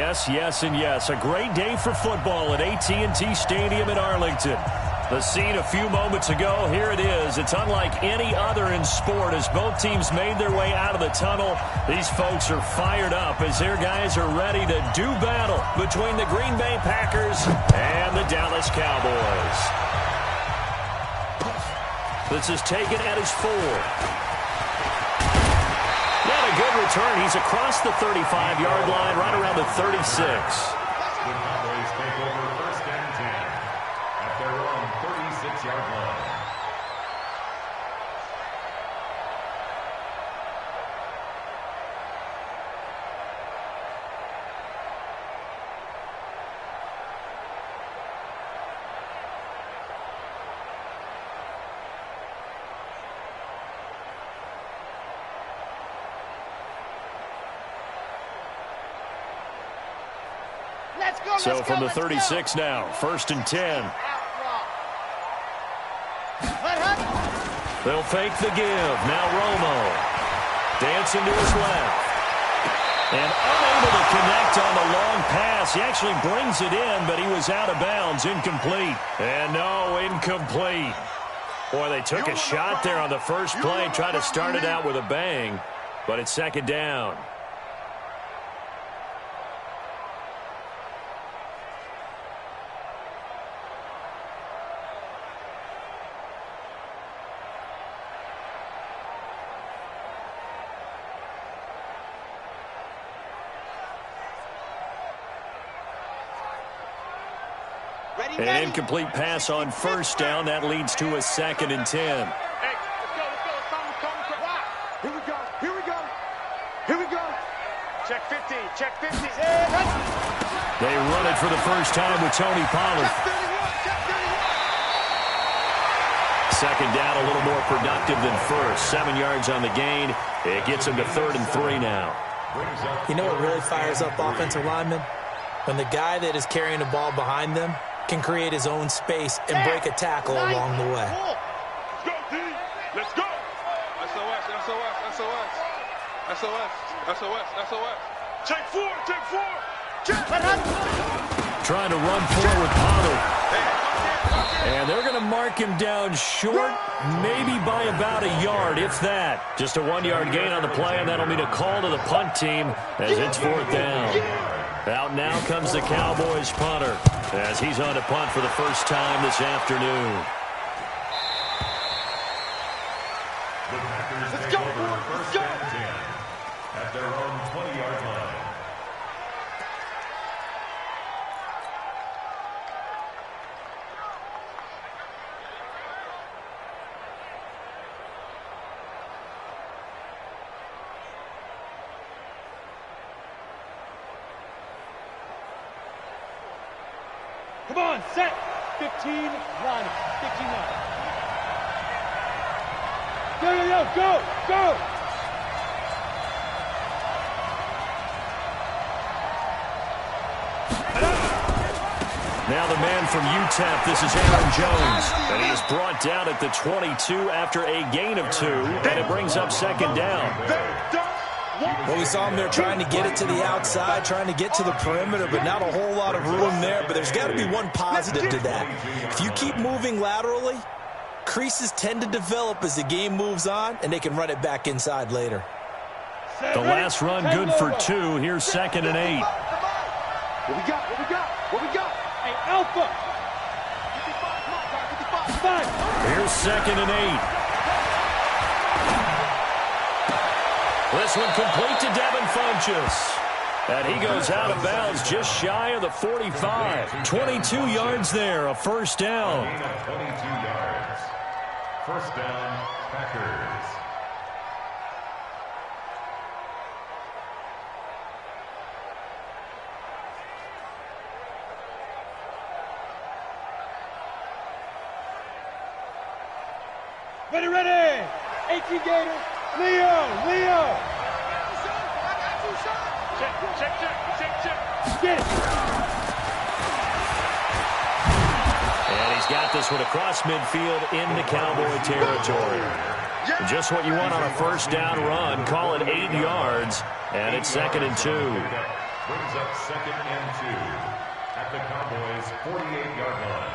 Yes, yes, and yes. A great day for football at AT&T Stadium in Arlington. The scene a few moments ago, here it is. It's unlike any other in sport as both teams made their way out of the tunnel. These folks are fired up as their guys are ready to do battle between the Green Bay Packers and the Dallas Cowboys. This is taken at his 4. Not a good return. He's across the 35-yard line, right around the 36. The Cowboys take over 1st and 10 at their own 36-yard line. So from the 36 now, 1st and 10. They'll fake the give. Now Romo. Dancing to his left. And unable to connect on the long pass. He actually brings it in, but he was out of bounds. Incomplete. And no, incomplete. Boy, they took a shot there on the first play. Tried to start it out with a bang, but it's 2nd down. An incomplete pass on 1st down. That leads to a 2nd and 10. Hey, let's go. Here we go. Here we go. Here we go. Check 50. Check 50. They run it for the first time with Tony Pollard. Check 31. 2nd down, a little more productive than 1st. 7 yards on the gain. It gets them to 3rd and 3 now. You know what really fires up offensive linemen? When the guy that is carrying the ball behind them can create his own space and break a tackle along the way. Let's go, D. Let's go. SOS, SOS, SOS. SOS, SOS, SOS. Check 4, check 4. Check. Trying to run forward, Pollard. And they're going to mark him down short, maybe by about a yard, if that. Just a 1-yard gain on the play, and that'll mean a call to the punt team as it's 4th down. Out now comes the Cowboys punter as he's on to punt for the first time this afternoon. The Packers take over 1st and 10 at their own 20-yard line. Come on, set. 15, line up. 15 line. Go. Now the man from UTEP, this is Aaron Jones. And he is brought down at the 22 after a gain of 2. And it brings up 2nd down. Well, we saw him there trying to get it to the outside, trying to get to the perimeter, but not a whole lot of room there. But there's got to be one positive to that. If you keep moving laterally, creases tend to develop as the game moves on, and they can run it back inside later. The last run good for 2. Here's 2nd and 8. What we got? Hey, Alpha. 55. Here's 2nd and 8. This one complete to Devin Funchess. And he goes out of bounds just shy of the 45. 22 yards there, a 1st down. 22 yards. 1st down, Packers. Ready. 18 Gator. Leo. Check. Get it. And he's got this one across midfield into Cowboy territory. Just what you want on a 1st down run. Call it 8 yards, and it's 2nd and 2. Brings up 2nd and 2 at the Cowboys' 48-yard line.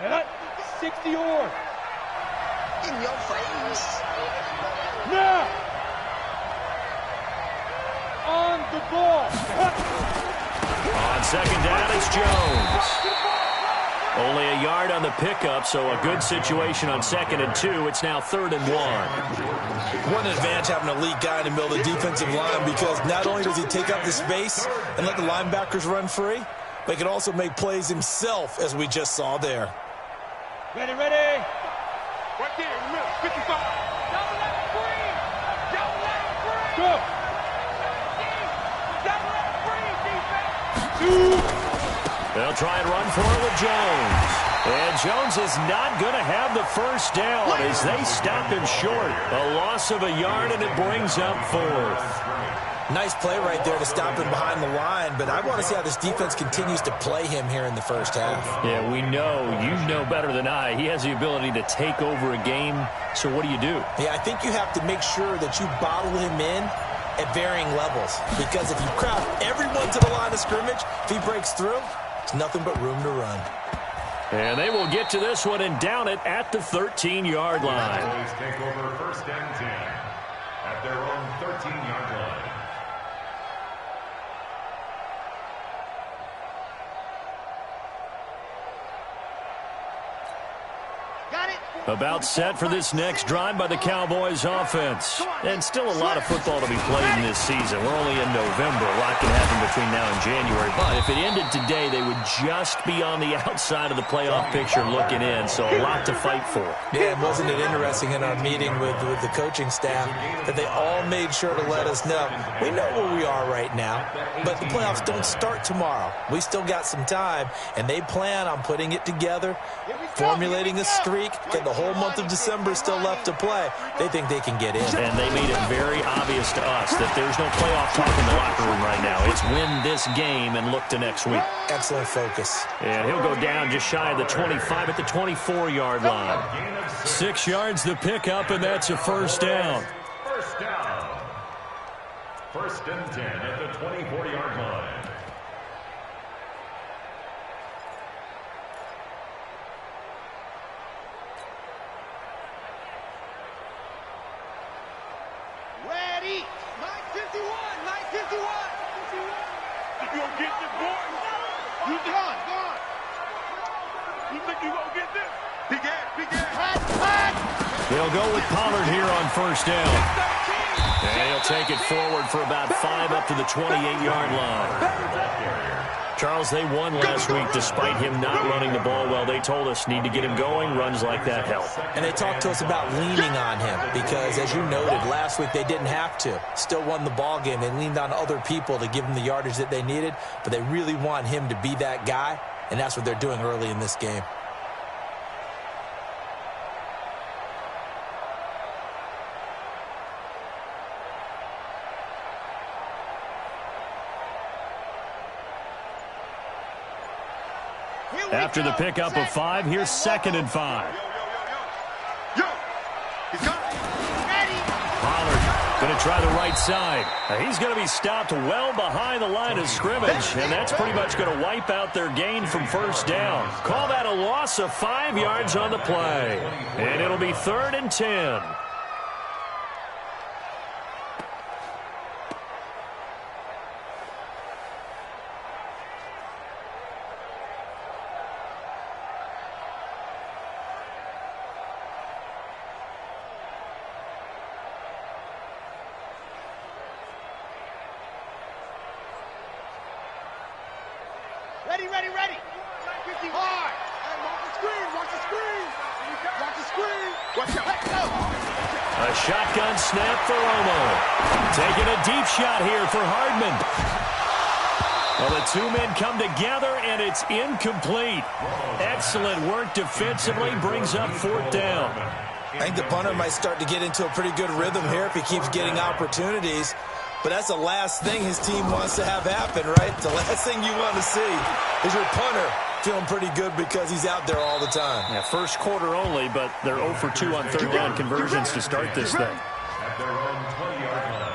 Set. 60 or. In your face. Now. On the ball. On 2nd down, it's Jones. Only a yard on the pickup, so a good situation on 2nd and 2. It's now 3rd and 1. One advantage having an elite guy in the middle of the defensive line, because not only does he take up the space and let the linebackers run free, but he can also make plays himself, as we just saw there. Ready, ready. Right there, in the middle, 55. Don't let him free. Don't let him free. Go. Don't let him free, defense. 2. They'll try and run for it with Jones. And Jones is not going to have the first down as they stop him short. A loss of a yard, and it brings up 4th. Nice play right there to stop him behind the line, but I want to see how this defense continues to play him here in the first half. Yeah, we know. You know better than I. He has the ability to take over a game, so what do you do? Yeah, I think you have to make sure that you bottle him in at varying levels, because if you crowd everyone to the line of scrimmage, if he breaks through, it's nothing but room to run. And they will get to this one and down it at the 13-yard line. Cowboys take over 1st and 10 at their own 13-yard line. About set for this next drive by the Cowboys offense. And still a lot of football to be played in this season. We're only in November. A lot can happen between now and January. But if it ended today, they would just be on the outside of the playoff picture looking in. So a lot to fight for. Yeah, and wasn't it interesting in our meeting with the coaching staff that they all made sure to let us know, we know where we are right now, but the playoffs don't start tomorrow. We still got some time, and they plan on putting it together, formulating a streak, get the whole month of December still left to play. They think they can get in. And they made it very obvious to us that there's no playoff talk in the locker room right now. It's win this game and look to next week. Excellent focus. And he'll go down just shy of the 25 at the 24-yard line. 6 yards the pickup, and that's a first down. First down. 1st and 10 at the 24-yard line. Ready. 951. 951. You gonna get this, boy? You think you gonna get this? Big ass. They'll go with Pollard here on first down. And he'll take it forward for about 5 up to the 28-yard line. Charles, they won last week despite him not running the ball well. They told us need to get him going. Runs like that help. And they talked to us about leaning on him because, as you noted, last week they didn't have to. Still won the ball game. They leaned on other people to give them the yardage that they needed, but they really want him to be that guy, and that's what they're doing early in this game. After the pickup of 5, here's 2nd and 5. Pollard going to try the right side. He's going to be stopped well behind the line of scrimmage, and that's pretty much going to wipe out their gain from first down. Call that a loss of 5 yards on the play. And it'll be 3rd and 10. Ready. Hard. Watch the screen. Watch out. A shotgun snap for Romo. Taking a deep shot here for Hardman. Well, the two men come together, and it's incomplete. Excellent work defensively. Brings up 4th down. I think the punter might start to get into a pretty good rhythm here if he keeps getting opportunities. But that's the last thing his team wants to have happen, right? The last thing you want to see is your punter Feeling pretty good because he's out there all the time. Yeah, first quarter only, but they're 0 for 2 on third down conversions to start this thing. At their own 20-yard line.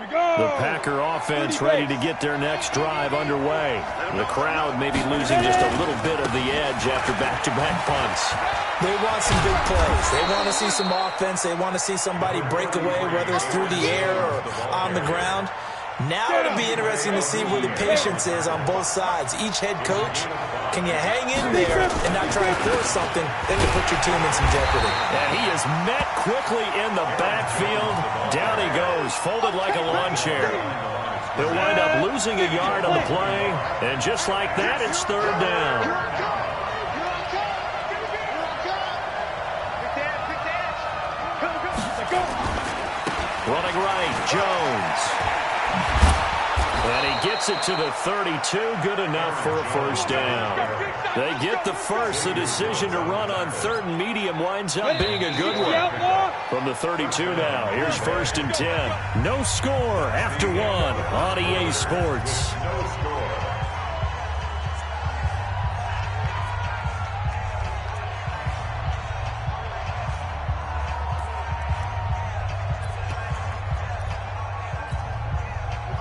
The Packer offense ready to get their next drive underway. The crowd maybe losing just a little bit of the edge after back-to-back punts. They want some big plays. They want to see some offense. They want to see somebody break away, whether it's through the air or on the ground. Now it'll be interesting to see where the patience is on both sides. Each head coach, can you hang in there and not try and force something that could put your team in some jeopardy? And he is met quickly in the backfield. Down he goes, folded like a lawn chair. He'll wind up losing a yard on the play, and just like that, it's third down. Running right, Jones. And he gets it to the 32, good enough for a first down. They get the first. The decision to run on third and medium winds up being a good one. From the 32 now, here's first and 10. No score after one on EA Sports.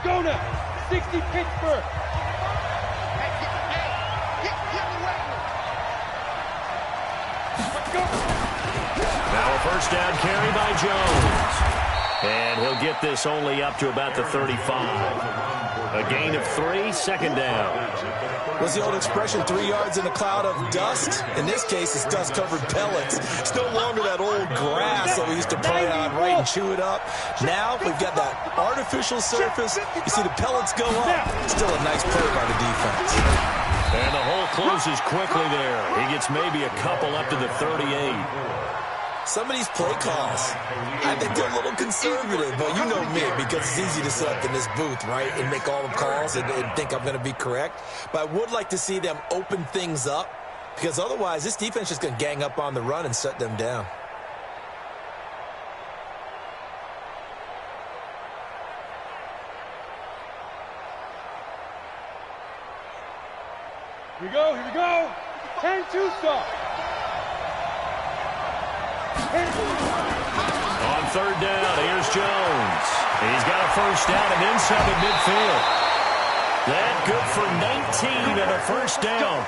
Go now. 60 Pittsburgh. Now a first down carry by Jones. And he'll get this only up to about the 35. A gain of 3, second down. What's the old expression, 3 yards in a cloud of dust? In this case, it's dust-covered pellets. It's no longer that old grass that we used to play on, right, and chew it up. Now we've got that artificial surface. You see the pellets go up. Still a nice play by the defense. And the hole closes quickly there. He gets maybe a couple up to the 38. Some of these play calls, I think they're a little conservative, but you know me, because it's easy to sit up in this booth, right, and make all the calls and think I'm going to be correct. But I would like to see them open things up, because otherwise this defense is going to gang up on the run and shut them down. Here we go, here we go. 10-2 stop. On third down, here's Jones. He's got a first down and inside of midfield. That good for 19 and a first down.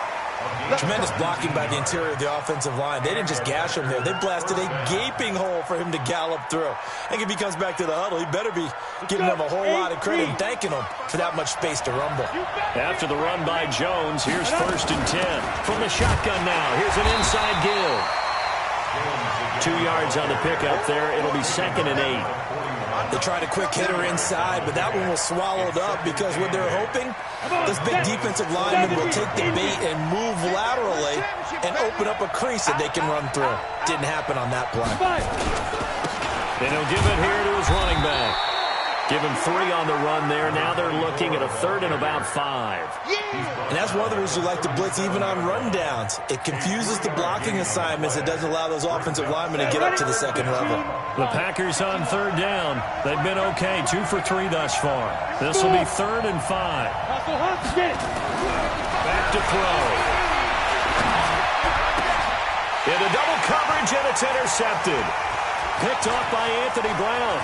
Tremendous blocking by the interior of the offensive line. They didn't just gash him there. They blasted a gaping hole for him to gallop through. I think if he comes back to the huddle, he better be giving them a whole lot of credit and thanking them for that much space to rumble. After the run by Jones, here's first and 10. From the shotgun now, here's an inside give. 2 yards on the pickup there. It'll be second and 8. They tried a quick hitter inside, but that one was swallowed up because what they're hoping, this big defensive lineman will take the bait and move laterally and open up a crease that they can run through. Didn't happen on that play. And he'll give it here to his running back. Give him 3 on the run there. Now they're looking at a third and about 5. And that's one of the reasons you like to blitz even on rundowns. It confuses the blocking assignments. It doesn't allow those offensive linemen to get up to the second level. The Packers on third down. They've been okay, 2 for 3 thus far. This will be third and 5. Back to throw. Into double coverage, and it's intercepted. Picked off by Anthony Brown.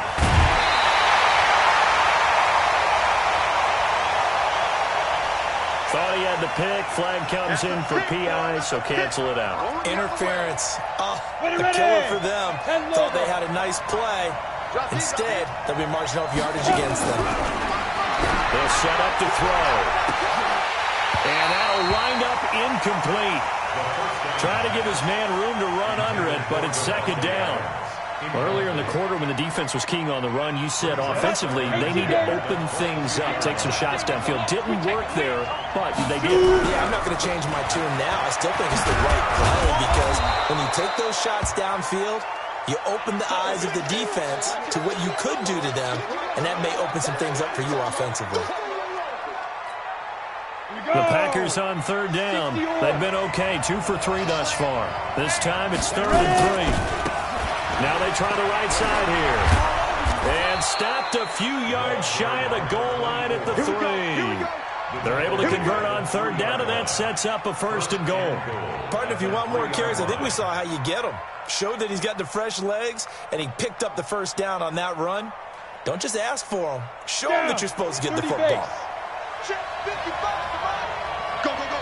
Thought he had the pick. Flag comes in for PI, so cancel it out. Interference. Oh, a killer for them. Thought they had a nice play. Instead, they'll be marching off yardage against them. They'll set up to throw. And that'll wind up incomplete. Trying to give his man room to run under it, but it's second down. Earlier in the quarter when the defense was keying on the run, you said offensively they need to open things up, take some shots downfield. Didn't work there, but they did. Yeah, I'm not going to change my tune now. I still think it's the right play because when you take those shots downfield, you open the eyes of the defense to what you could do to them, and that may open some things up for you offensively. The Packers on third down. They've been okay, 2 for 3 thus far. This time it's third and 3. Now they try the right side here. And stopped a few yards shy of the goal line at the 3. They're able to convert on third down, and that sets up a 1st and goal. Partner, if you want more carries, I think we saw how you get him. Showed that he's got the fresh legs, and he picked up the 1st down on that run. Don't just ask for him. Show him that you're supposed to get the football. Go, go, go.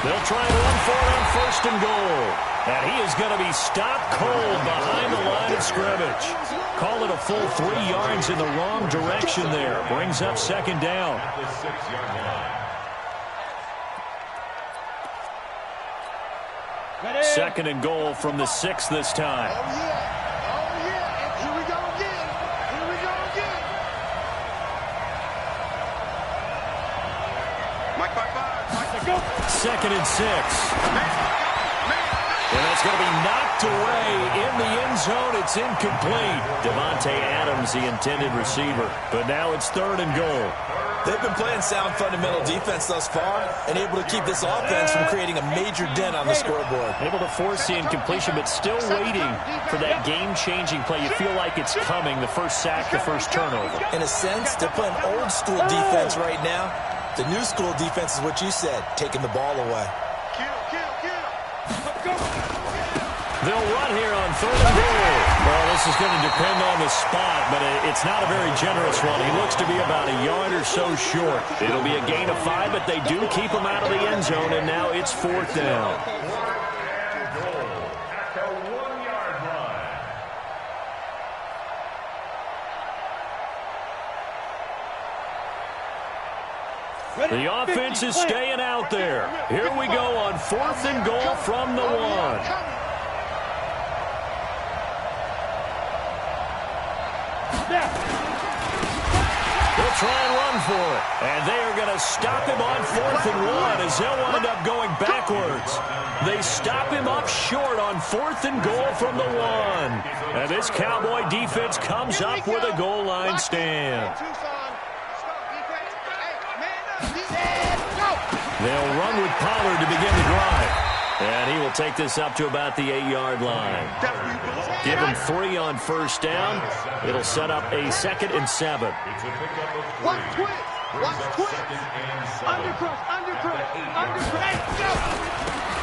They'll try and run for it on 1st and goal. And he is going to be stopped cold behind the line of scrimmage. Call it a full 3 yards in the wrong direction there. Brings up 2nd down. At the 6-yard line. 2nd and goal from the 6 this time. Oh, yeah. And here we go again. Here we go again. Mike, 2nd and 6. And that's going to be knocked away in the end zone. It's incomplete. Devontae Adams, the intended receiver. But now it's 3rd and goal. They've been playing sound fundamental defense thus far and able to keep this offense from creating a major dent on the scoreboard. Able to force the incompletion, but still waiting for that game-changing play. You feel like it's coming, the first sack, the first turnover. In a sense, they're playing old-school defense right now. The new school defense is what you said, taking the ball away. They'll run here on 3rd and goal. Well, this is going to depend on the spot, but it's not a very generous one. He looks to be about a yard or so short. It'll be a gain of 5, but they do keep him out of the end zone, and now it's 4th down. 4th and goal at the 1-yard line. The offense is staying out there. Here we go on 4th and goal from the 1. They'll try and run for it. And they are going to stop him on 4th and 1 as they'll wind up going backwards. They stop him up short on 4th and goal from the 1. And this Cowboy defense comes up with a goal line stand. They'll run with Pollard to begin the drive. And he will take this up to about the 8-yard line. Give him 3 on 1st down. It'll set up a 2nd and 7. It's a pickup of 3. Watch quick.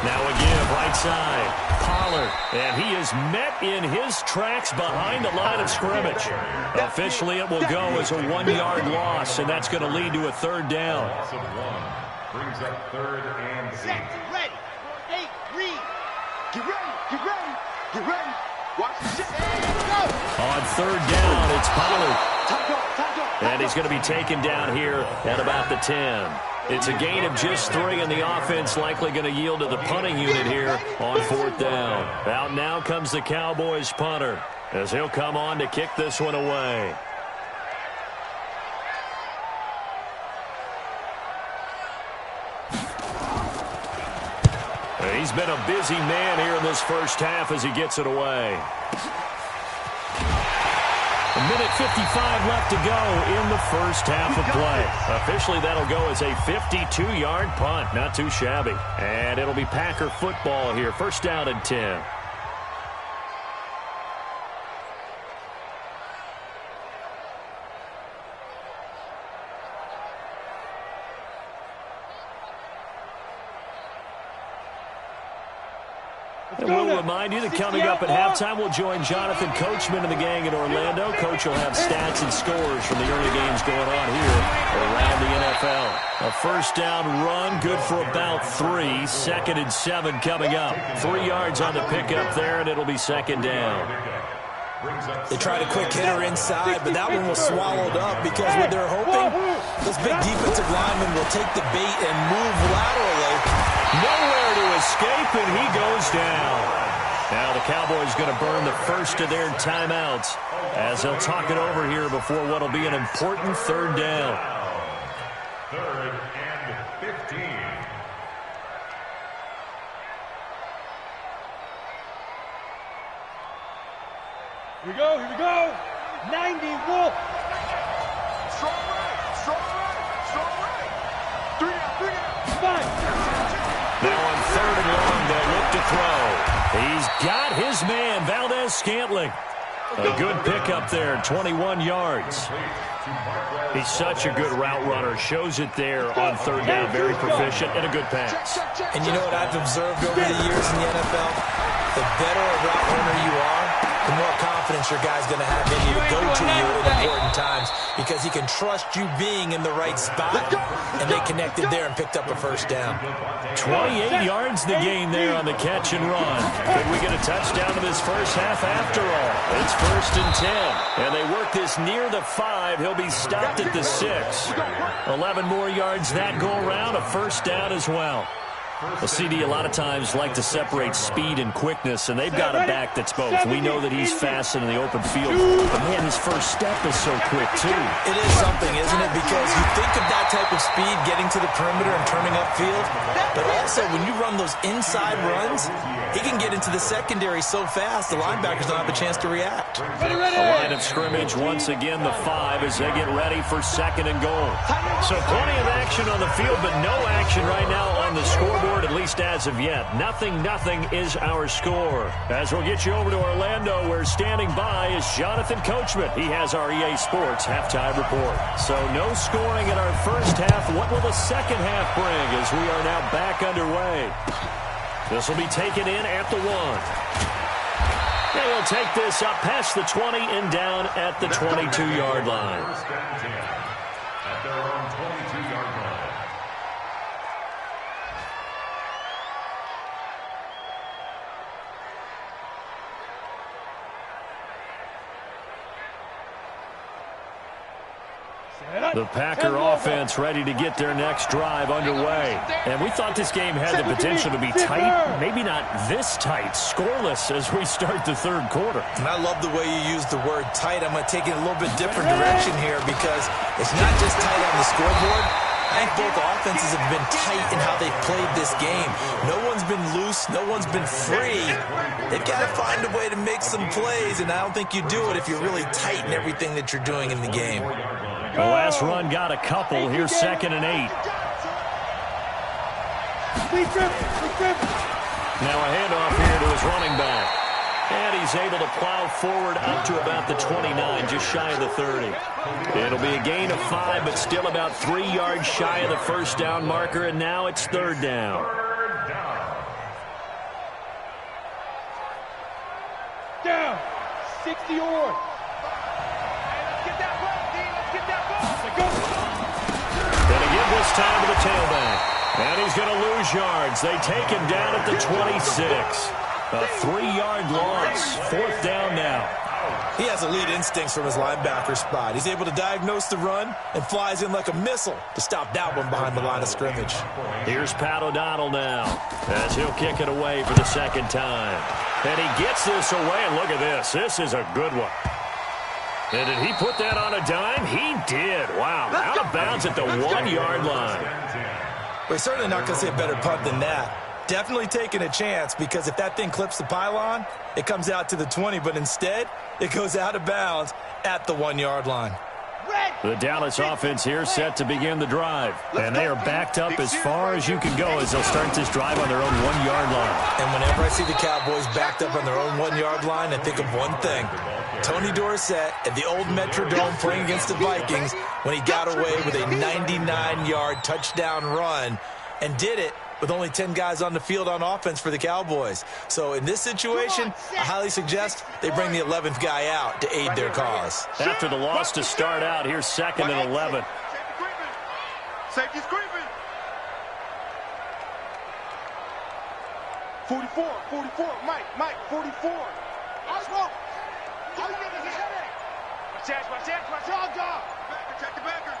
Now again, right side, Pollard. And he is met in his tracks behind the line of scrimmage. Officially, it will go as a 1-yard loss, and that's going to lead to a 3rd down. Loss of 1 brings up 3rd and 8. Ready. Hey, read. Get ready. Watch the shit. Go. On 3rd down, it's Pollard. And he's going to be taken down here at about the 10. It's a gain of just 3, and the offense likely going to yield to the punting unit here on 4th down. Out now comes the Cowboys punter as he'll come on to kick this one away. He's been a busy man here in this first half as he gets it away. A minute 55 left to go in the first half of play. Officially, that'll go as a 52-yard punt. Not too shabby. And it'll be Packer football here. 1st down and 10. And we'll remind you that coming up at halftime, we'll join Jonathan Coachman and the gang in Orlando. Coach will have stats and scores from the early games going on here around the NFL. A 1st down run, good for about 3. 2nd and 7 coming up. 3 yards on the pickup there, and it'll be 2nd down. They tried a quick hitter inside, but that one was swallowed up because what they're hoping, this big defensive lineman will take the bait and move laterally. Nowhere to escape, and he goes down. Now the Cowboys going to burn the first of their timeouts as they'll talk it over here before what will be an important 3rd down. 3rd and 15. Here we go. 90 Wolf. Strong right. 3 out. 5. Now on 3rd and long, they'll look to throw. He's got his man, Valdez-Scantling. A good pickup there, 21 yards. He's such a good route runner. Shows it there on third down. Very proficient and a good pass. And you know what I've observed over the years in the NFL? The better a route runner you are, the more confidence your guy's going to have in you to go to you at important times because he can trust you being in the right spot, and they connected there and picked up a first down. 28 yards the gain there on the catch and run. Could we get a touchdown in this first half after all? It's 1st and 10, and they work this near the 5. He'll be stopped at the 6. 11 more yards that go around, a first down as well. Well, CD, a lot of times like to separate speed and quickness, and they've got a back that's both. We know that he's fast in the open field, but, man, his first step is so quick, too. It is something, isn't it? Because you think of that type of speed getting to the perimeter and turning upfield, but also when you run those inside runs, he can get into the secondary so fast the linebackers don't have a chance to react. The line of scrimmage, once again, the 5 as they get ready for 2nd and goal. So plenty of action on the field, but no action right now on the scoreboard, at least as of yet. 0-0 is our score. As we'll get you over to Orlando, where standing by is Jonathan Coachman. He has our EA Sports halftime report. So no scoring in our first half. What will the second half bring as we are now back underway? This will be taken in at the 1. They will take this up past the 20 and down at the 22-yard line. At their own 22-yard line. The Packer offense ready to get their next drive underway. And we thought this game had the potential to be tight, maybe not this tight, scoreless as we start the third quarter. And I love the way you use the word tight. I'm going to take it a little bit different direction here because it's not just tight on the scoreboard. I think both offenses have been tight in how they've played this game. No one's been loose. No one's been free. They've got to find a way to make some plays, and I don't think you do it if you're really tight in everything that you're doing in the game. The last run got a couple. Here's 2nd and 8. Now a handoff here to his running back. And he's able to plow forward up to about the 29, just shy of the 30. It'll be a gain of 5, but still about 3 yards shy of the first down marker, and now it's 3rd down. Down. 60 or. Gonna give this time to the tailback. And he's going to lose yards. They take him down at the 26. A 3-yard loss. 4th down now. He has elite instincts from his linebacker spot. He's able to diagnose the run and flies in like a missile to stop that one behind the line of scrimmage. Here's Pat O'Donnell now as he'll kick it away for the 2nd time. And he gets this away, and look at this. This is a good one. And did he put that on a dime? He did. Wow. Out of bounds at the 1-yard line. We're certainly not going to say a better punt than that. Definitely taking a chance because if that thing clips the pylon, it comes out to the 20, but instead it goes out of bounds at the 1-yard line. The Dallas offense here set to begin the drive. And they are backed up as far as you can go as they'll start this drive on their own 1-yard line. And whenever I see the Cowboys backed up on their own 1-yard line, I think of one thing. Tony Dorsett at the old Metrodome playing against the Vikings when he got away with a 99-yard touchdown run and did it with only 10 guys on the field on offense for the Cowboys. So in this situation, I highly suggest they bring the 11th guy out to aid their cause. After the loss to start out, here's 2nd and 11. Safety's creeping. 44, Mike, 44. Let's go. Watch out, dog. Check the backer.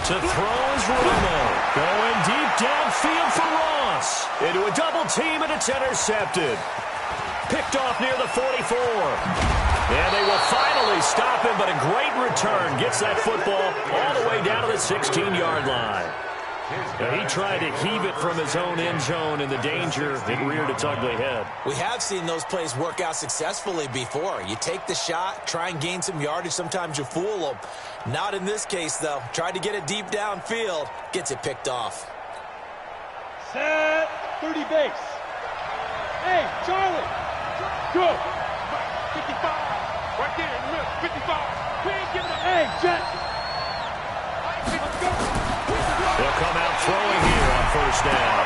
To throw is Romo. Going deep downfield for Ross. Into a double team, and it's intercepted. Picked off near the 44. And they will finally stop him, but a great return. Gets that football all the way down to the 16-yard line. Now, he tried to heave it from his own end zone, and the danger, it reared its ugly head. We have seen those plays work out successfully before. You take the shot, try and gain some yardage. Sometimes you fool them. Not in this case, though. Tried to get it deep downfield. Gets it picked off. Set 30 base. Hey, Charlie. Go. 55. Right there in the middle. 55. We ain't giving up. Hey, Jet. Let's go. They'll come out throwing here on first down.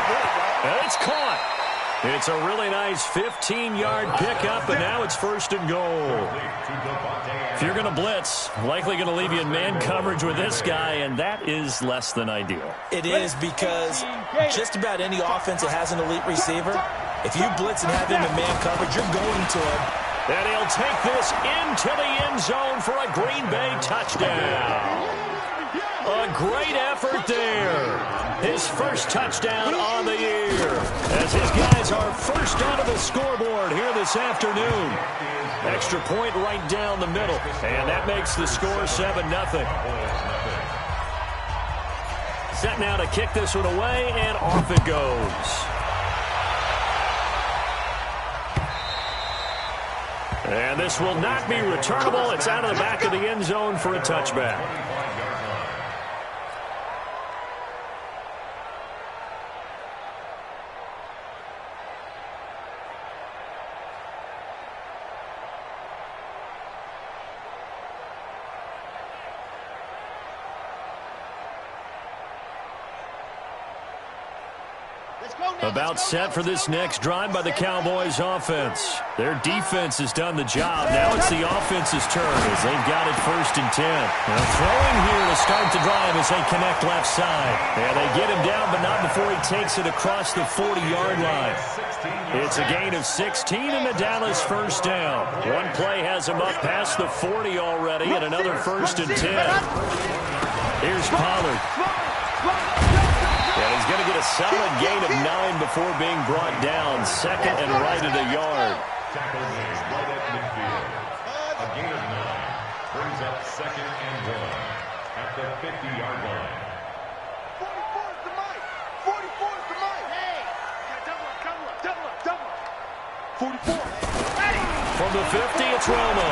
And it's caught. It's a really nice 15-yard pickup, and now it's first and goal. If you're going to blitz, likely going to leave you in man coverage with this guy, and that is less than ideal. It is, because just about any offense that has an elite receiver, if you blitz and have him in man coverage, you're going to him. And he'll take this into the end zone for a Green Bay touchdown. A great effort there. His first touchdown on the year, as his guys are first onto the scoreboard here this afternoon. Extra point right down the middle, and that makes the score 7-0. Set now to kick this one away, and off it goes. And this will not be returnable. It's out of the back of the end zone for a touchback. About set for this next drive by the Cowboys offense. Their defense has done the job. Now it's the offense's turn as they've got it first and 10. Now throwing here to start the drive as they connect left side. And they get him down, but not before he takes it across the 40-yard line. It's a gain of 16 and a Dallas first down. One play has him up past the 40 already, and another first and 10. Here's Pollard. And he's going to get a solid gain of 9 before being brought down. Second and right at a yard. Tackle made right at midfield. A gain of 9 brings up second and 1 at the 50-yard line. 44 is the mic. 44 is the mic. Hey. Double up. 44. From the 50, it's Romo.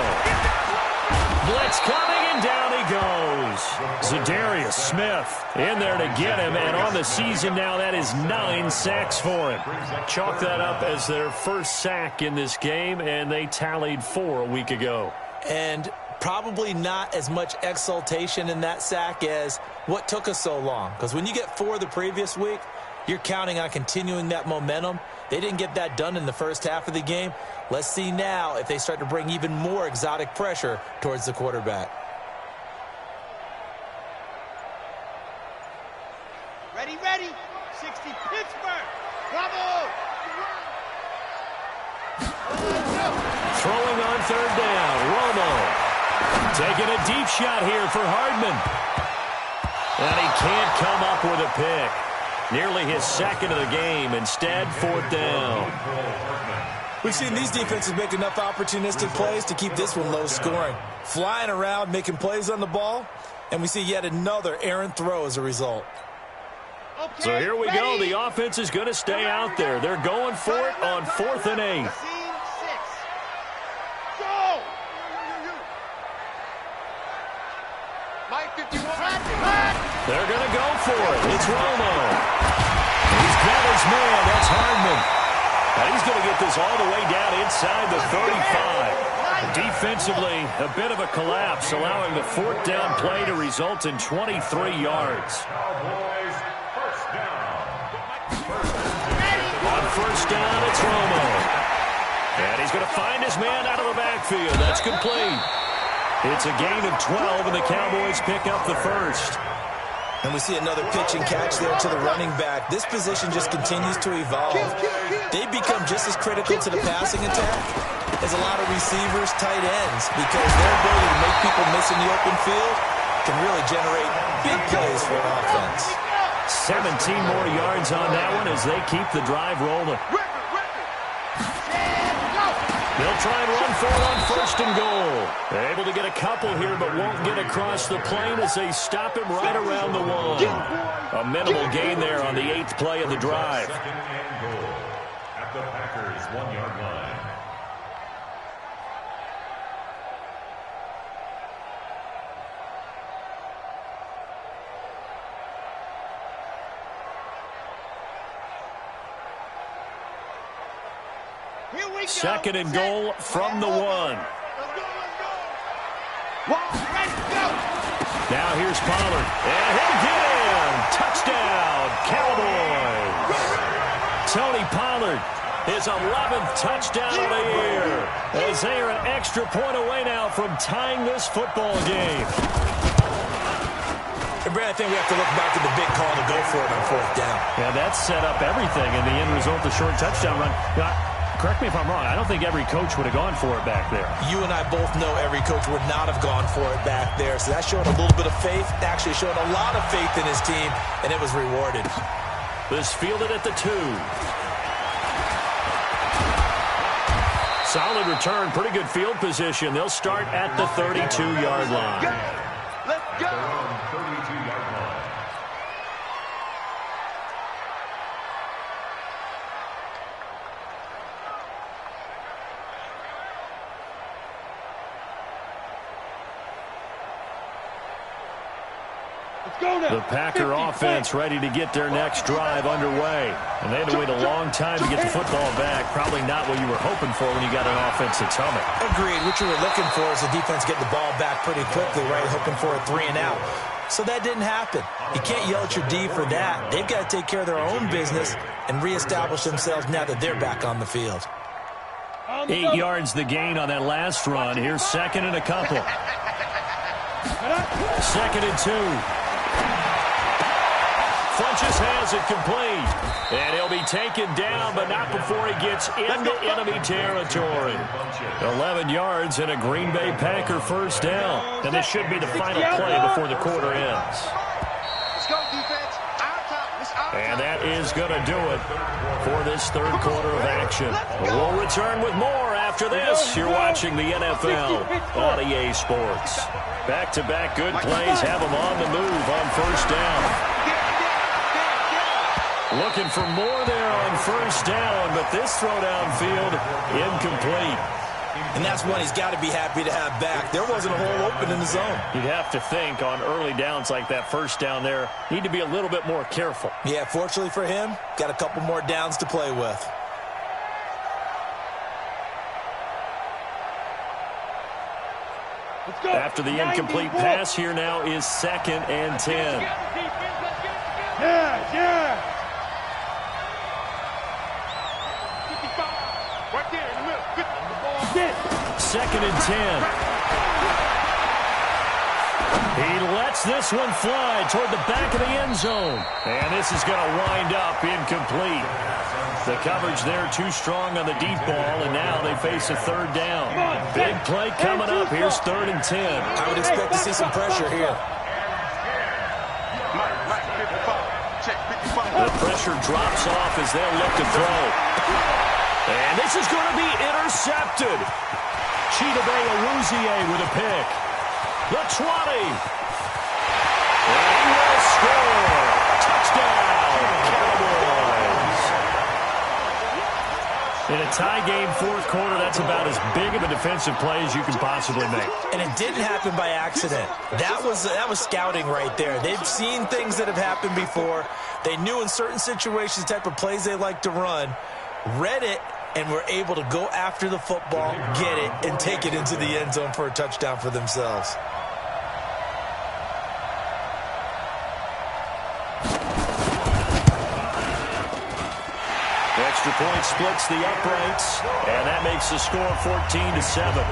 Blitz coming, and down he goes. Zadarius Smith in there to get him, and on the season now, that is 9 sacks for him. Chalk that up as their first sack in this game, and they tallied 4 a week ago. And probably not as much exultation in that sack as what took us so long. Because when you get 4 the previous week, you're counting on continuing that momentum. They didn't get that done in the first half of the game. Let's see now if they start to bring even more exotic pressure towards the quarterback. Ready. 60 Pittsburgh. Bravo. Throwing on third down, Romo. Taking a deep shot here for Hardman. And he can't come up with a pick. Nearly his second of the game. Instead, fourth down. We've seen these defenses make enough opportunistic plays to keep this one low scoring. Flying around, making plays on the ball, and we see yet another errant throw as a result. Okay, So here we go. The offense is going to stay out there. They're going for it on 4th and 8. Scene 6. Go! Mike 51. They're going to go for it. It's Romo. He's got his man. That's Hardman. And he's going to get this all the way down inside the 35. Defensively, a bit of a collapse, allowing the 4th down play to result in 23 yards. Cowboys first down. On first down, it's Romo. And he's going to find his man out of the backfield. That's complete. It's a gain of 12, and the Cowboys pick up the first. And we see another pitch and catch there to the running back. This position just continues to evolve. They become just as critical to the passing attack as a lot of receivers, tight ends, because their ability to make people miss in the open field can really generate big plays for an offense. 17 more yards on that one as they keep the drive rolling. They'll try and run for it on first and goal. They're able to get a couple here, but won't get across the plane as they stop him right around the 1. A minimal gain there on the 8th play of the drive. Second and goal at the Packers' 1-yard line. Second and goal from the 1. Now here's Pollard. And he'll get in. Touchdown, Cowboys. Tony Pollard, his 11th touchdown of the year. As they are an extra point away now from tying this football game. And Brad, I think we have to look back at the big call to go for it on 4th down. Yeah, that set up everything in the end result, the short touchdown run. Correct me if I'm wrong. I don't think every coach would have gone for it back there. You and I both know every coach would not have gone for it back there. So that showed a little bit of faith, actually showed a lot of faith in his team, and it was rewarded. This fielded at the 2. Solid return, pretty good field position. They'll start at the 32-yard line. Let's go. 32-yard line. The Packer offense ready to get their next drive underway. And they had to wait a long time to get the football back. Probably not what you were hoping for when you got an offense that's humming. Agreed. What you were looking for is the defense getting the ball back pretty quickly, right? Hoping for a 3 and out. So that didn't happen. You can't yell at your D for that. They've got to take care of their own business and reestablish themselves now that they're back on the field. 8 yards the gain on that last run. Here's second and a couple. Second and 2. Funches has it complete. And he'll be taken down, but not before he gets into enemy territory. 11 yards and a Green Bay Packer first down. And this should be the final play before the quarter ends. Let's go, defense. Our time. It's our time. And that is going to do it for this third quarter of action. We'll return with more after this. You're watching the NFL on EA Sports. Back-to-back good plays have them on the move on first down. Looking for more there on first down, but this throw downfield incomplete. And that's one he's got to be happy to have back. There wasn't a hole open in the zone. You'd have to think on early downs like that first down there, need to be a little bit more careful. Yeah, fortunately for him, got a couple more downs to play with. After the incomplete pass, here now is second and 10. Yeah. Right there in the middle. 50. Second and 10. He lets this one fly toward the back of the end zone. And this is going to wind up incomplete. The coverage there too strong on the deep ball, and now they face a third down. Big play coming up. Here's third and 10. I would expect to see some pressure here. Mike, 55. Check 55. The pressure drops off as they'll look to throw. And this is going to be intercepted. Chidobe Awuzie with a pick. The 20. And he will score. Touchdown, Cowboys. In a tie game fourth quarter, that's about as big of a defensive play as you can possibly make. And it didn't happen by accident. That was scouting right there. They've seen things that have happened before. They knew in certain situations the type of plays they like to run, read it, and were able to go after the football, get it, and take it into the end zone for a touchdown for themselves. Extra point splits the uprights, and that makes the score 14-7.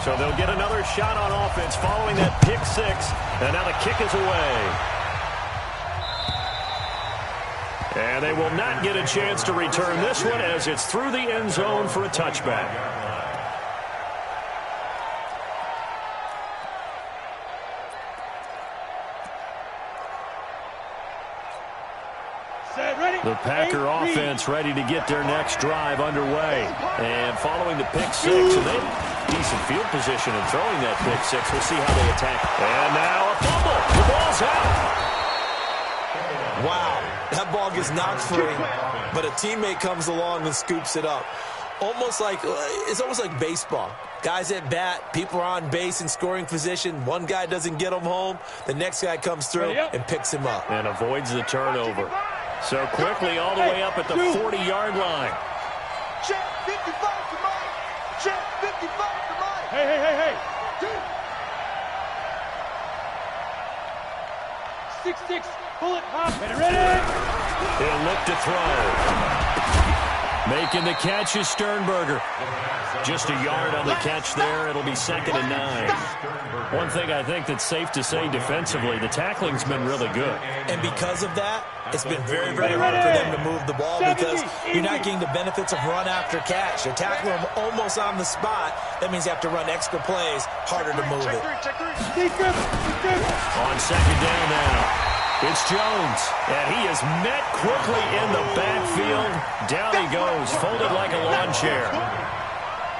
So they'll get another shot on offense following that pick six, and now the kick is away. And they will not get a chance to return this one as it's through the end zone for a touchback. The Packer offense ready to get their next drive underway. And following the pick six, and they have decent field position in throwing that pick six. We'll see how they attack. And now a fumble. The ball's out. Wow, that ball gets knocked free, but a teammate comes along and scoops it up. Almost like, it's almost like baseball. Guys at bat, people are on base in scoring position. One guy doesn't get him home. The next guy comes through and picks him up. And avoids the turnover. So quickly all the way up at the 40-yard line. Check 55 to Mike. Check 55 to Mike. Hey. 6-6, bullet hop. Ready? He'll look to throw. Making the catch is Sternberger. Just a yard on the catch there. It'll be 2nd and 9. One thing I think that's safe to say defensively, the tackling's been really good. And because of that, it's been very, very hard for them to move the ball because you're not getting the benefits of run after catch. They're tackling them almost on the spot. That means you have to run extra plays, harder to move it. On 2nd down now. It's Jones, and he is met quickly in the backfield. Down he goes, folded like a lawn chair.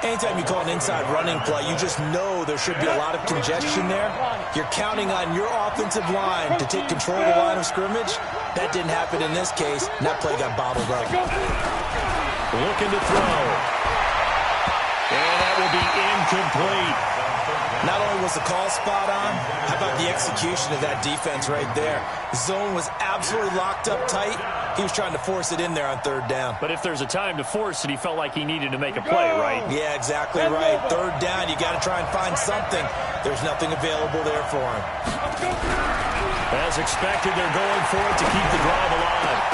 Anytime you call an inside running play, you just know there should be a lot of congestion there. You're counting on your offensive line to take control of the line of scrimmage. That didn't happen in this case, and that play got bottled up. Looking to throw. And that will be incomplete. Not only was the call spot on, how about the execution of that defense right there? The zone was absolutely locked up tight. He was trying to force it in there on 3rd down. But if there's a time to force it, he felt like he needed to make a play, right? Yeah, exactly right. 3rd down, you got to try and find something. There's nothing available there for him. As expected, they're going for it to keep the drive alive.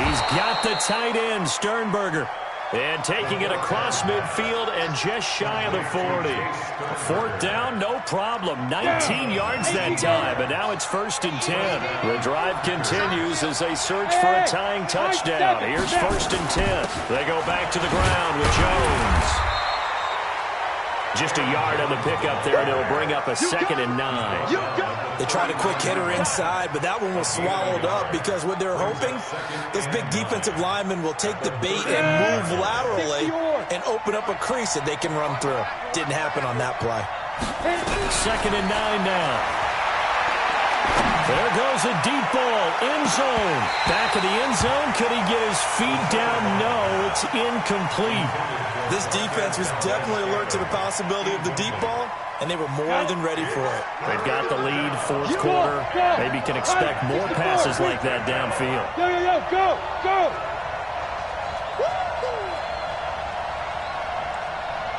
He's got the tight end, Sternberger. And taking it across midfield and just shy of the 40. 4th down, no problem. 19 yards that time, and now it's 1st and 10. The drive continues as they search for a tying touchdown. Here's 1st and 10. They go back to the ground with Jones. Just a yard on the pickup there, and it'll bring up a 2nd and 9. They tried a quick hitter inside, but that one was swallowed up because what they're hoping, those big defensive linemen will take the bait and move laterally and open up a crease that they can run through. Didn't happen on that play. 2nd and 9 now. There goes a deep ball, end zone. Back of the end zone, could he get his feet down? No, it's incomplete. This defense was definitely alert to the possibility of the deep ball, and they were more than ready for it. They've got the lead, 4th quarter. Maybe can expect more passes like that downfield. Go!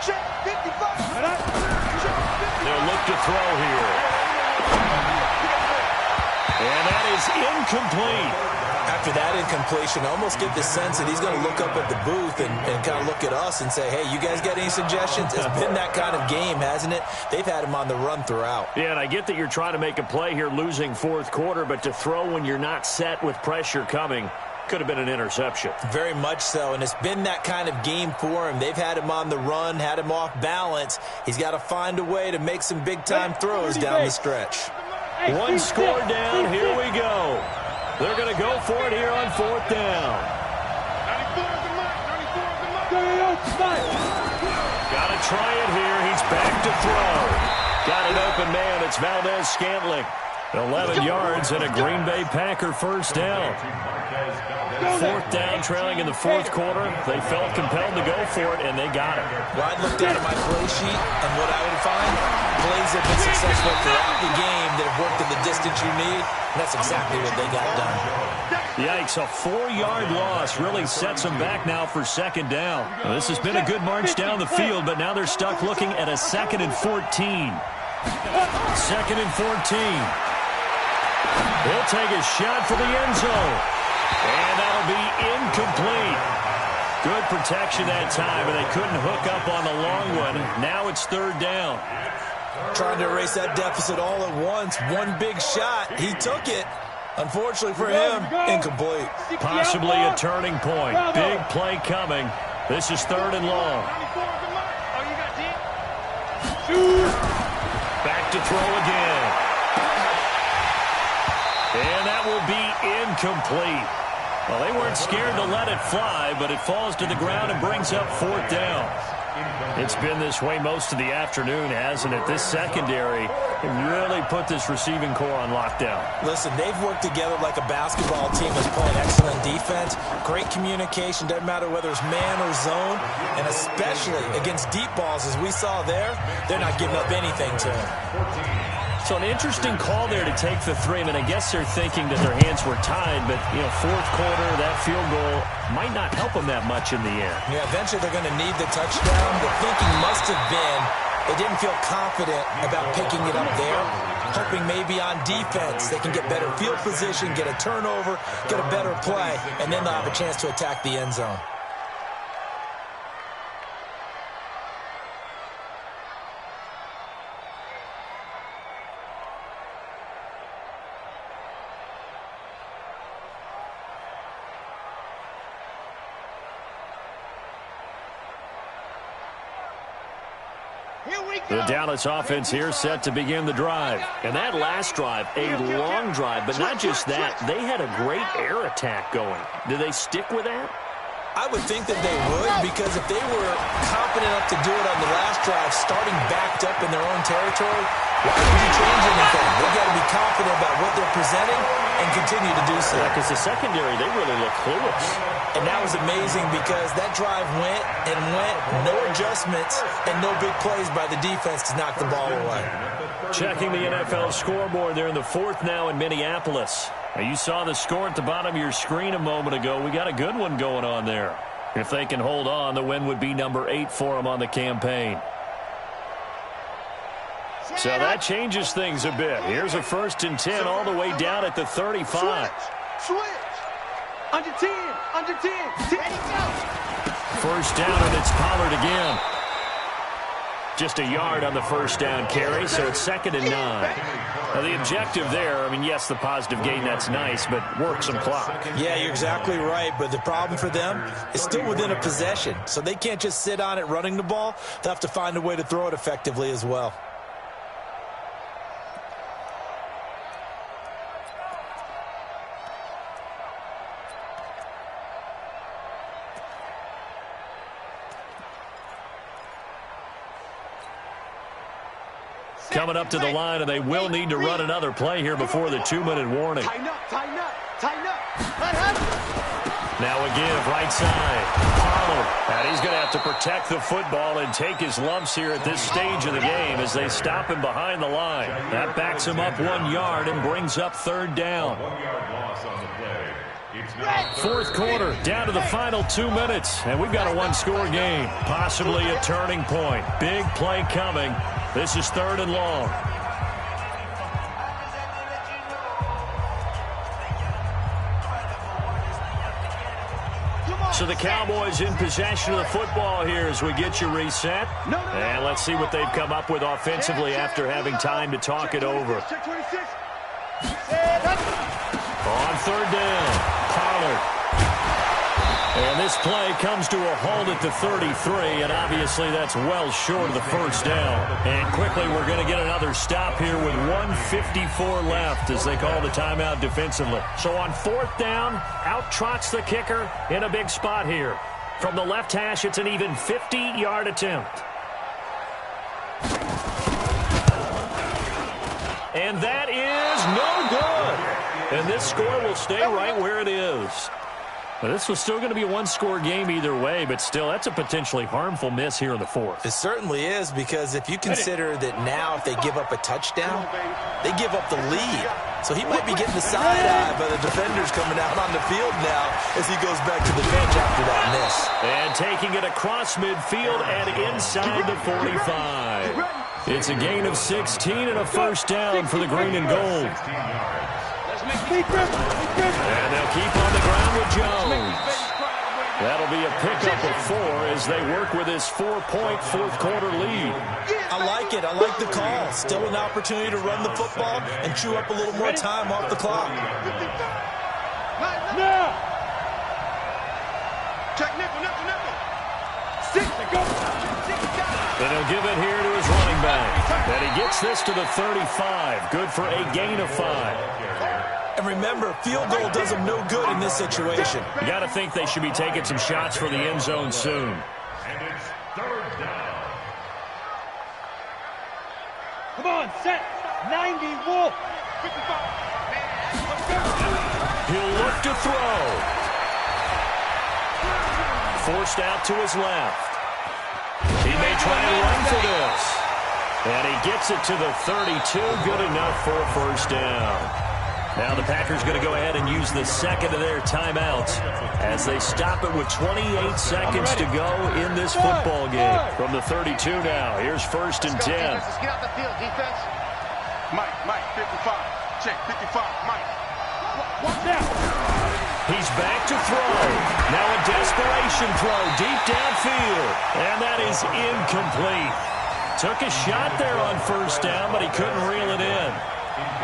Check 55. They'll look to throw here. And that is incomplete. After that incompletion, I almost get the sense that he's going to look up at the booth and kind of look at us and say, hey, you guys got any suggestions? It's been that kind of game, hasn't it? They've had him on the run throughout. Yeah, and I get that you're trying to make a play here losing 4th quarter, but to throw when you're not set with pressure coming could have been an interception. Very much so, and it's been that kind of game for him. They've had him on the run, had him off balance. He's got to find a way to make some big-time throws down the stretch. One score down, here we go. They're going to go for it here on 4th down. 94 is the mic. Got to try it here. He's back to throw. Got an open man. It's Valdez-Scantling. 11 yards and a Green Bay Packer 1st down. 4th down, trailing in the 4th quarter. They felt compelled to go for it, and they got it. Well, I looked down at my play sheet, and what I would find, plays have been successful throughout the game that have worked in the distance you need, and that's exactly what they got done. Yikes, a 4-yard loss really sets them back now for 2nd down. Well, this has been a good march down the field, but now they're stuck looking at a 2nd and 14. 2nd and 14. He'll take a shot for the end zone. And that'll be incomplete. Good protection that time, and they couldn't hook up on the long one. Now it's 3rd down. Trying to erase that deficit all at once. One big shot. He took it. Unfortunately for him, incomplete. Possibly a turning point. Big play coming. This is 3rd and long. Back to throw again. And that will be incomplete. Well, they weren't scared to let it fly, but it falls to the ground and brings up 4th down. It's been this way most of the afternoon, hasn't it? This secondary really put this receiving core on lockdown. Listen, they've worked together like a basketball team that's playing excellent defense. Great communication, doesn't matter whether it's man or zone, and especially against deep balls, as we saw there, they're not giving up anything to him. So an interesting call there to take the three. I mean, I guess they're thinking that their hands were tied, but, you know, fourth quarter, that field goal might not help them that much in the end. Yeah, eventually they're going to need the touchdown. The thinking must have been they didn't feel confident about picking it up there, hoping maybe on defense they can get better field position, get a turnover, get a better play, and then they'll have a chance to attack the end zone. The Dallas offense here set to begin the drive. And that last drive, a long drive, but not just that, they had a great air attack going. Do they stick with that? I would think that they would, because if they were confident enough to do it on the last drive, starting backed up in their own territory, why would you change anything? They've got to be confident about what they're presenting and continue to do so. Yeah, because the secondary, they really look clueless. And that was amazing because that drive went and went, no adjustments, and no big plays by the defense to knock the ball away. Checking the NFL scoreboard there in the fourth now in Minneapolis. Now, you saw the score at the bottom of your screen a moment ago. We got a good one going on there. If they can hold on, the win would be number 8 for them on the campaign. So that changes things a bit. Here's a 1st and 10 all the way down at the 35. Switch. Under 10. Under 10. Ready, go. First down, and it's Pollard again. Just a yard on the first down carry, so it's 2nd and 9. Now, the objective there, I mean, yes, the positive gain, that's nice, but work some clock. Yeah, you're exactly right, but the problem for them is still within a possession, so they can't just sit on it running the ball. They'll have to find a way to throw it effectively as well. Coming up to the line, and they will need to run another play here before the 2-minute warning. Tighten up, tighten up, tighten up. Now again, right side, Pollard. And he's going to have to protect the football and take his lumps here at this stage of the game as they stop him behind the line. That backs him up 1 yard and brings up 3rd down. 1-yard loss on the play. It's now Fourth quarter, down to the final 2 minutes, and we've got a one-score game. Possibly a turning point. Big play coming. This is 3rd and long. So the Cowboys in possession of the football here as we get you reset. And let's see what they've come up with offensively after having time to talk it over. On 3rd down, Pollard. And this play comes to a halt at the 33, and obviously that's well short of the first down. And quickly we're going to get another stop here with 1:54 left as they call the timeout defensively. So on 4th down, out trots the kicker in a big spot here. From the left hash, it's an even 50-yard attempt. And that is no good. And this score will stay right where it is. But this was still going to be a one-score game either way, but still, that's a potentially harmful miss here in the fourth. It certainly is, because if you consider that now if they give up a touchdown, they give up the lead. So he might be getting the side-eye by the defenders coming out on the field now as he goes back to the bench after that miss. And taking it across midfield and inside the 45. It's a gain of 16 and a first down for the green and gold. And they'll keep on the ground with Jones. That'll be a pickup of 4 as they work with his 4-point fourth-quarter lead. I like it. I like the call. Still an opportunity to run the football and chew up a little more time off the clock. Now! Check nickel, nickel, nickel. 6, go. And he'll give it here to his running back. And he gets this to the 35. Good for a gain of 5. And remember, field goal does them no good in this situation. You got to think they should be taking some shots for the end zone soon. And it's 3rd down. Come on, set. 90, Wolf. 55. He'll look to throw. Forced out to his left. He may try and run for this. And he gets it to the 32. Good enough for a first down. Now the Packers going to go ahead and use the second of their timeouts as they stop it with 28 seconds to go in this football game. From the 32 now, here's first and 10. Let's get out the field, defense. Mike, 55. Check, 55, Mike. Watch out. He's back to throw. Now a desperation throw deep downfield. And that is incomplete. Took a shot there on first down, but he couldn't reel it in.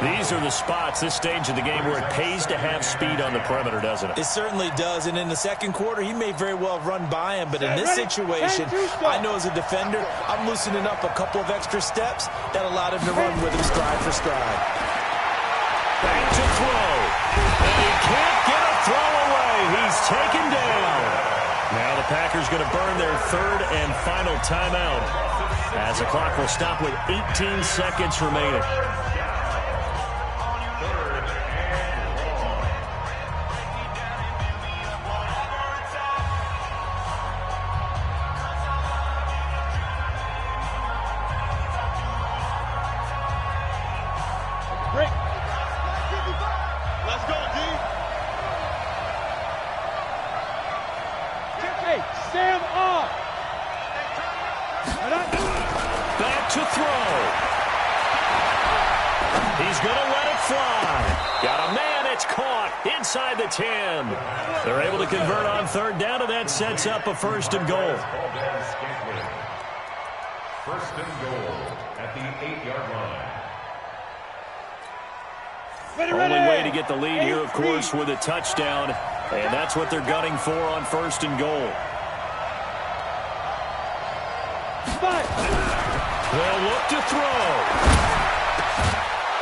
These are the spots, this stage of the game, where it pays to have speed on the perimeter, doesn't it? It certainly does, and in the second quarter, he may very well run by him, but in this situation, I know as a defender, I'm loosening up a couple of extra steps that allowed him to run with him stride for stride. Back to throw. And he can't get a throw away. He's taken down. Now the Packers going to burn their third and final timeout as the clock will stop with 18 seconds remaining. Let's go, D. Hey, Sam off. Back to throw. He's going to let it fly. Got a man. It's caught inside the 10. They're able to convert on third down, and that sets up a first and goal. First and goal at the 8-yard line. Only way to get the lead here, of course, with a touchdown. And that's what they're gunning for on first and goal. They'll look to throw.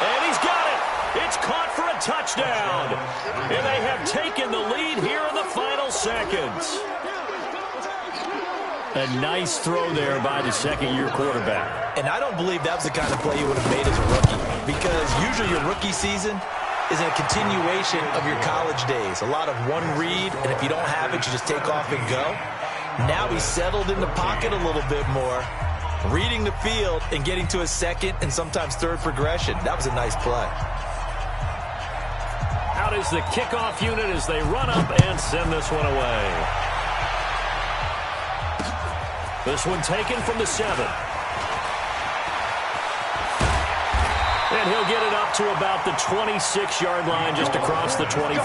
And he's got it. It's caught for a touchdown. And they have taken the lead here in the final seconds. A nice throw there by the second-year quarterback. And I don't believe that was the kind of play you would have made as a rookie, because usually your rookie season is a continuation of your college days. A lot of one read, and if you don't have it, you just take off and go. Now he's settled in the pocket a little bit more, reading the field and getting to a second and sometimes third progression. That was a nice play. Out is the kickoff unit as they run up and send this one away. This one taken from the 7. And he'll get it up to about the 26-yard line, just across the 25.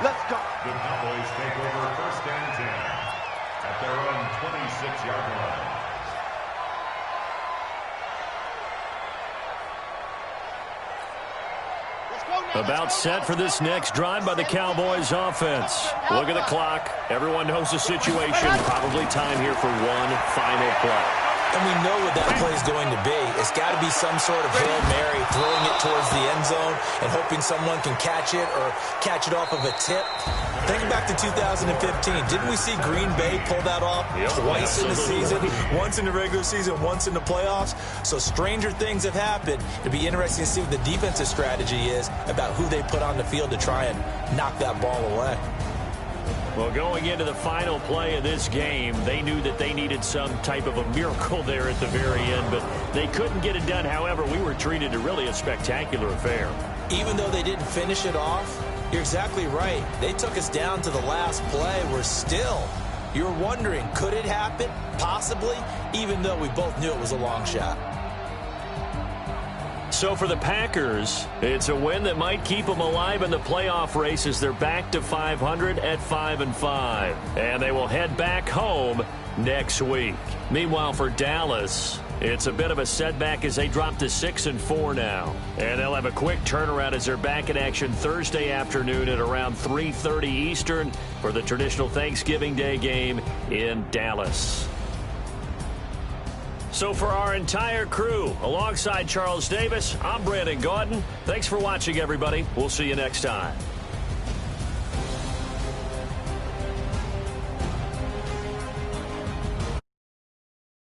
Let's go. The Cowboys take over first and 10 at their own 26-yard line. About set for this next drive by the Cowboys offense. Look at the clock. Everyone knows the situation. Probably time here for one final play. And we know what that play is going to be. It's got to be some sort of Hail Mary, throwing it towards the end zone and hoping someone can catch it or catch it off of a tip. Think back to 2015. Didn't we see Green Bay pull that off twice in the season? Once in the regular season, once in the playoffs. So stranger things have happened. It'll be interesting to see what the defensive strategy is about who they put on the field to try and knock that ball away. Well, going into the final play of this game, they knew that they needed some type of a miracle there at the very end, but they couldn't get it done. However, we were treated to really a spectacular affair. Even though they didn't finish it off, you're exactly right. They took us down to the last play. We're still, you're wondering, could it happen? Possibly, even though we both knew it was a long shot. So for the Packers, it's a win that might keep them alive in the playoff race as they're back to 500 at 5-5. And they will head back home next week. Meanwhile, for Dallas, it's a bit of a setback as they drop to 6-4 now. And they'll have a quick turnaround as they're back in action Thursday afternoon at around 3:30 Eastern for the traditional Thanksgiving Day game in Dallas. So for our entire crew, alongside Charles Davis, I'm Brandon Gaudin. Thanks for watching, everybody. We'll see you next time.